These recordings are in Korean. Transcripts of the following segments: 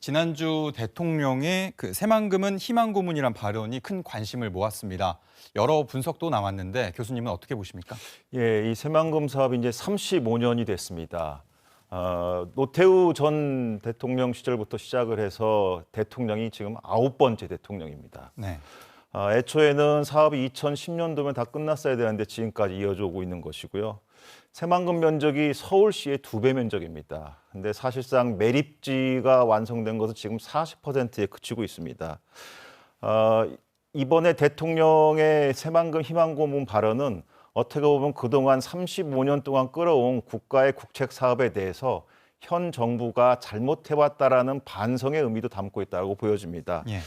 지난주 대통령의 새만금은 희망 고문이란 발언이 큰 관심을 모았습니다. 여러 분석도 나왔는데 교수님은 어떻게 보십니까? 이 새만금 사업이 이제 35년이 됐습니다. 노태우 전 대통령 시절부터 시작을 해서 대통령이 지금 9번째 대통령입니다. 네. 애초에는 사업이 2010년도면 다 끝났어야 되는데 지금까지 이어져 오고 있는 것이고요. 새만금 면적이 서울시의 2배 면적입니다. 근데 사실상 매립지가 완성된 것은 지금 40%에 그치고 있습니다. 이번에 대통령의 새만금 희망 고문 발언은 어떻게 보면 그동안 35년 동안 끌어온 국가의 국책 사업에 대해서 현 정부가 잘못해왔다라는 반성의 의미도 담고 있다고 보여집니다. 예.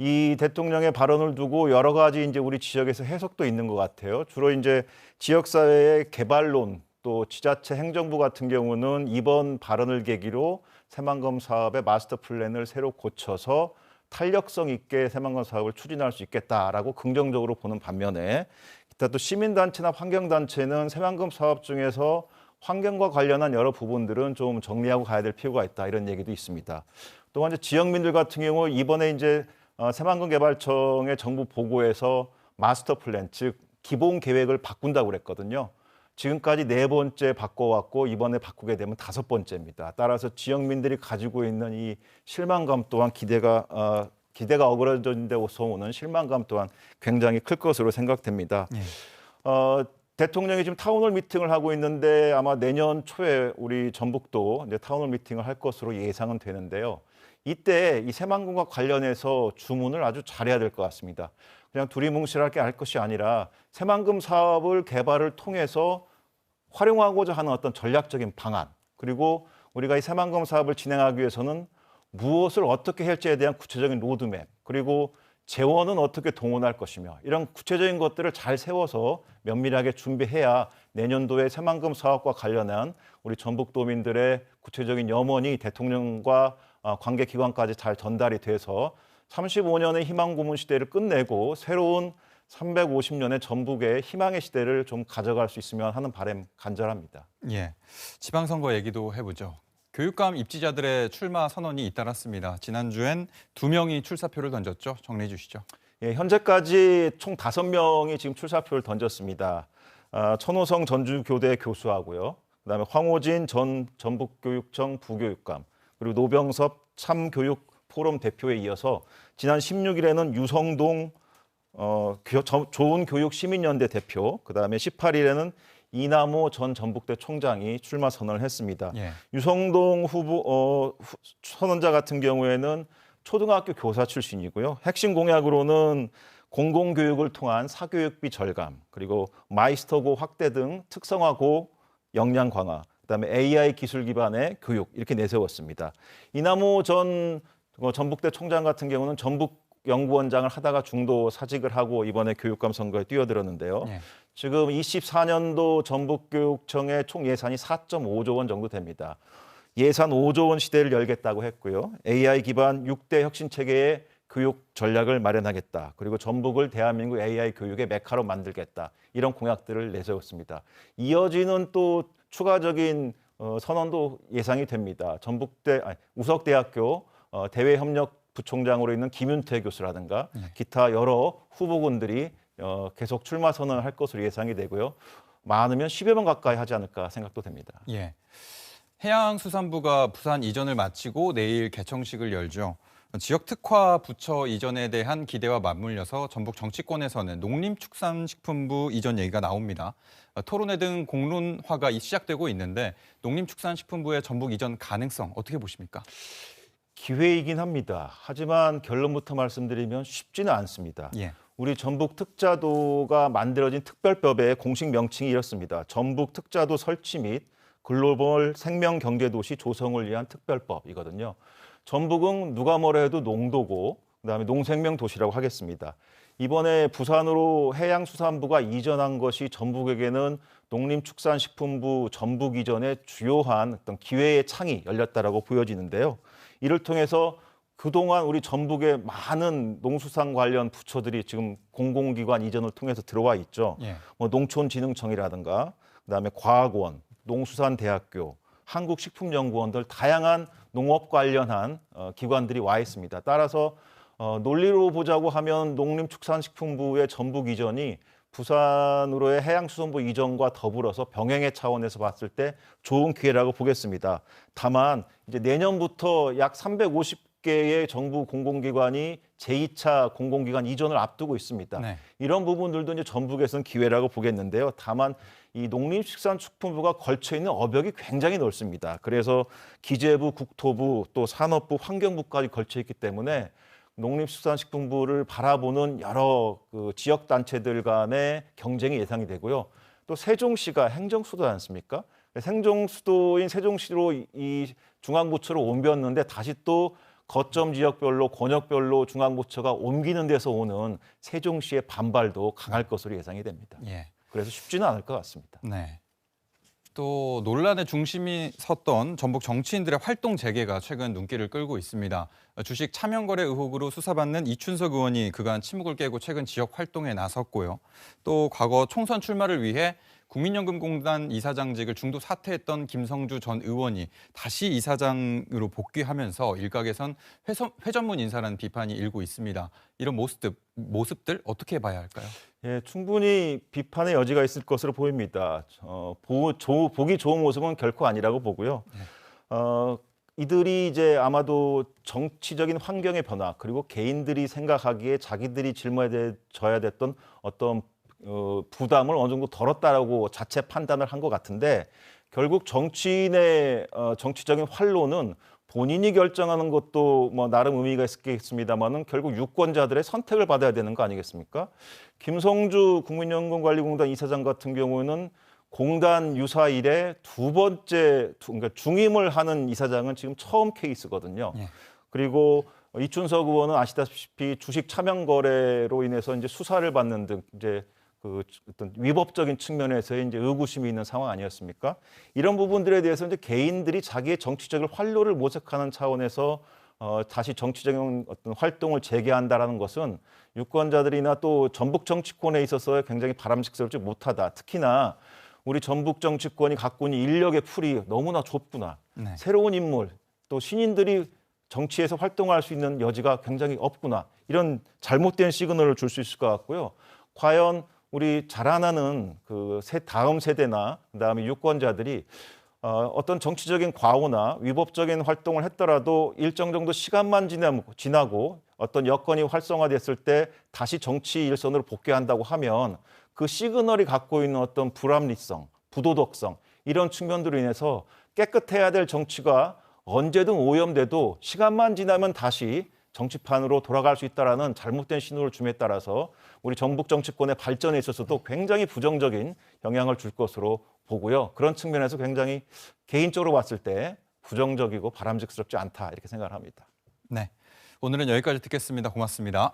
이 대통령의 발언을 두고 여러 가지 이제 우리 지역에서 해석도 있는 것 같아요. 주로 이제 지역사회의 개발론 또 지자체 행정부 같은 경우는 이번 발언을 계기로 새만금 사업의 마스터 플랜을 새로 고쳐서 탄력성 있게 새만금 사업을 추진할 수 있겠다라고 긍정적으로 보는 반면에 기타 또 시민단체나 환경단체는 새만금 사업 중에서 환경과 관련한 여러 부분들은 좀 정리하고 가야 될 필요가 있다 이런 얘기도 있습니다. 또한 이제 지역민들 같은 경우 이번에 이제 새만금개발청의 정부 보고에서 마스터 플랜, 즉 기본 계획을 바꾼다고 그랬거든요. 지금까지 4번째 바꿔왔고 이번에 바꾸게 되면 5번째입니다. 따라서 지역민들이 가지고 있는 이 실망감 또한 기대가 어그러진 데서 오는 실망감 또한 굉장히 클 것으로 생각됩니다. 예. 대통령이 지금 타운홀 미팅을 하고 있는데 아마 내년 초에 우리 전북도 이제 타운홀 미팅을 할 것으로 예상은 되는데요. 이때 이 새만금과 관련해서 주문을 아주 잘해야 될 것 같습니다. 그냥 두리뭉실하게 할 것이 아니라 새만금 사업을 개발을 통해서 활용하고자 하는 어떤 전략적인 방안, 그리고 우리가 이 새만금 사업을 진행하기 위해서는 무엇을 어떻게 할지에 대한 구체적인 로드맵, 그리고 재원은 어떻게 동원할 것이며 이런 구체적인 것들을 잘 세워서 면밀하게 준비해야 내년도에 새만금 사업과 관련한 우리 전북도민들의 구체적인 염원이 대통령과 관계기관까지 잘 전달이 돼서 35년의 희망 고문 시대를 끝내고 새로운 350년의 전북의 희망의 시대를 좀 가져갈 수 있으면 하는 바람 간절합니다. 예. 지방선거 얘기도 해보죠. 교육감 입지자들의 출마 선언이 잇따랐습니다. 지난주엔 2명이 출사표를 던졌죠. 정리해 주시죠. 예, 현재까지 총 5명이 지금 출사표를 던졌습니다. 천호성 전주교대 교수하고요. 그다음에 황호진 전 전북교육청 부교육감, 그리고 노병섭 참교육포럼 대표에 이어서 지난 16일에는 유성동 좋은 교육 시민연대 대표, 그다음에 18일에는 이남호 전 전북대 총장이 출마 선언을 했습니다. 예. 유성동 후보 선언자 같은 경우에는 초등학교 교사 출신이고요. 핵심 공약으로는 공공교육을 통한 사교육비 절감, 그리고 마이스터고 확대 등 특성화고 역량 강화, 그다음에 AI 기술 기반의 교육 이렇게 내세웠습니다. 이남호 전 전북대 총장 같은 경우는 전북연구원장을 하다가 중도 사직을 하고 이번에 교육감 선거에 뛰어들었는데요. 예. 지금 24년도 전북교육청의 총 예산이 4.5조 원 정도 됩니다. 예산 5조 원 시대를 열겠다고 했고요. AI 기반 6대 혁신 체계의 교육 전략을 마련하겠다. 그리고 전북을 대한민국 AI 교육의 메카로 만들겠다. 이런 공약들을 내세웠습니다. 이어지는 또 추가적인 선언도 예상이 됩니다. 우석대학교 대외협력 부총장으로 있는 김윤태 교수라든가 기타 여러 후보군들이 계속 출마 선언을 할 것으로 예상이 되고요. 많으면 10여 명 가까이 하지 않을까 생각도 됩니다. 예. 해양수산부가 부산 이전을 마치고 내일 개청식을 열죠. 지역 특화 부처 이전에 대한 기대와 맞물려서 전북 정치권에서는 농림축산식품부 이전 얘기가 나옵니다. 토론회 등 공론화가 시작되고 있는데 농림축산식품부의 전북 이전 가능성 어떻게 보십니까? 기회이긴 합니다. 하지만 결론부터 말씀드리면 쉽지는 않습니다. 예. 우리 전북 특자도가 만들어진 특별법의 공식 명칭이 이렇습니다. 전북 특자도 설치 및 글로벌 생명경제도시 조성을 위한 특별법이거든요. 전북은 누가 뭐라 해도 농도고 그다음에 농생명도시라고 하겠습니다. 이번에 부산으로 해양수산부가 이전한 것이 전북에게는 농림축산식품부 전북 이전의 주요한 어떤 기회의 창이 열렸다라고 보여지는데요. 이를 통해서 그동안 우리 전북의 많은 농수산 관련 부처들이 지금 공공기관 이전을 통해서 들어와 있죠. 예. 농촌진흥청이라든가 그다음에 과학원, 농수산대학교, 한국식품연구원들 다양한 농업 관련한 기관들이 와 있습니다. 따라서 논리로 보자고 하면 농림축산식품부의 전북 이전이 부산으로의 해양수산부 이전과 더불어서 병행의 차원에서 봤을 때 좋은 기회라고 보겠습니다. 다만 이제 내년부터 약 350개의 정부 공공기관이 제2차 공공기관 이전을 앞두고 있습니다. 네. 이런 부분들도 이제 전북에서는 기회라고 보겠는데요. 다만 이 농림축산식품부가 걸쳐 있는 어벽이 굉장히 넓습니다. 그래서 기재부, 국토부, 또 산업부, 환경부까지 걸쳐 있기 때문에 농림축산식품부를 바라보는 여러 지역 단체들 간의 경쟁이 예상이 되고요. 또 세종시가 행정수도지 않습니까? 행정수도인 세종시로 이 중앙부처를 옮겼는데 다시 또 거점 지역별로 권역별로 중앙부처가 옮기는 데서 오는 세종시의 반발도 강할 것으로 예상이 됩니다. 예. 그래서 쉽지는 않을 것 같습니다. 네. 또 논란의 중심이 섰던 전북 정치인들의 활동 재개가 최근 눈길을 끌고 있습니다. 주식 차명거래 의혹으로 수사받는 이춘석 의원이 그간 침묵을 깨고 최근 지역 활동에 나섰고요. 또 과거 총선 출마를 위해 국민연금공단 이사장직을 중도 사퇴했던 김성주 전 의원이 다시 이사장으로 복귀하면서 일각에선 회전문 인사라는 비판이 일고 있습니다. 이런 모습들 어떻게 봐야 할까요? 예, 충분히 비판의 여지가 있을 것으로 보입니다. 보기 좋은 모습은 결코 아니라고 보고요. 이들이 이제 아마도 정치적인 환경의 변화 그리고 개인들이 생각하기에 자기들이 짊어져야 됐던 어떤 부담을 어느 정도 덜었다라고 자체 판단을 한 것 같은데 결국 정치인의 정치적인 활로는 본인이 결정하는 것도 뭐 나름 의미가 있겠습니다만은 결국 유권자들의 선택을 받아야 되는 거 아니겠습니까? 김성주 국민연금관리공단 이사장 같은 경우는 공단 유사 이래 두 번째 그러니까 중임을 하는 이사장은 지금 처음 케이스거든요. 예. 그리고 이춘석 의원은 아시다시피 주식 차명 거래로 인해서 이제 수사를 받는 등 이제 그 어떤 위법적인 측면에서의 이제 의구심이 있는 상황 아니었습니까? 이런 부분들에 대해서 이제 개인들이 자기의 정치적인 활로를 모색하는 차원에서 다시 정치적인 어떤 활동을 재개한다라는 것은 유권자들이나 또 전북 정치권에 있어서 굉장히 바람직스럽지 못하다. 특히나 우리 전북 정치권이 갖고 있는 인력의 풀이 너무나 좁구나. 네. 새로운 인물, 또 신인들이 정치에서 활동할 수 있는 여지가 굉장히 없구나. 이런 잘못된 시그널을 줄 수 있을 것 같고요. 과연 우리 자라나는 그 다음 세대나 그다음에 유권자들이 어떤 정치적인 과오나 위법적인 활동을 했더라도 일정 정도 시간만 지나고 어떤 여건이 활성화됐을 때 다시 정치 일선으로 복귀한다고 하면 그 시그널이 갖고 있는 어떤 불합리성, 부도덕성 이런 측면들로 인해서 깨끗해야 될 정치가 언제든 오염돼도 시간만 지나면 다시 정치판으로 돌아갈 수 있다라는 잘못된 신호를 줌에 따라서 우리 전북 정치권의 발전에 있어서도 굉장히 부정적인 영향을 줄 것으로 보고요. 그런 측면에서 굉장히 개인적으로 봤을 때 부정적이고 바람직스럽지 않다 이렇게 생각을 합니다. 네. 오늘은 여기까지 듣겠습니다. 고맙습니다.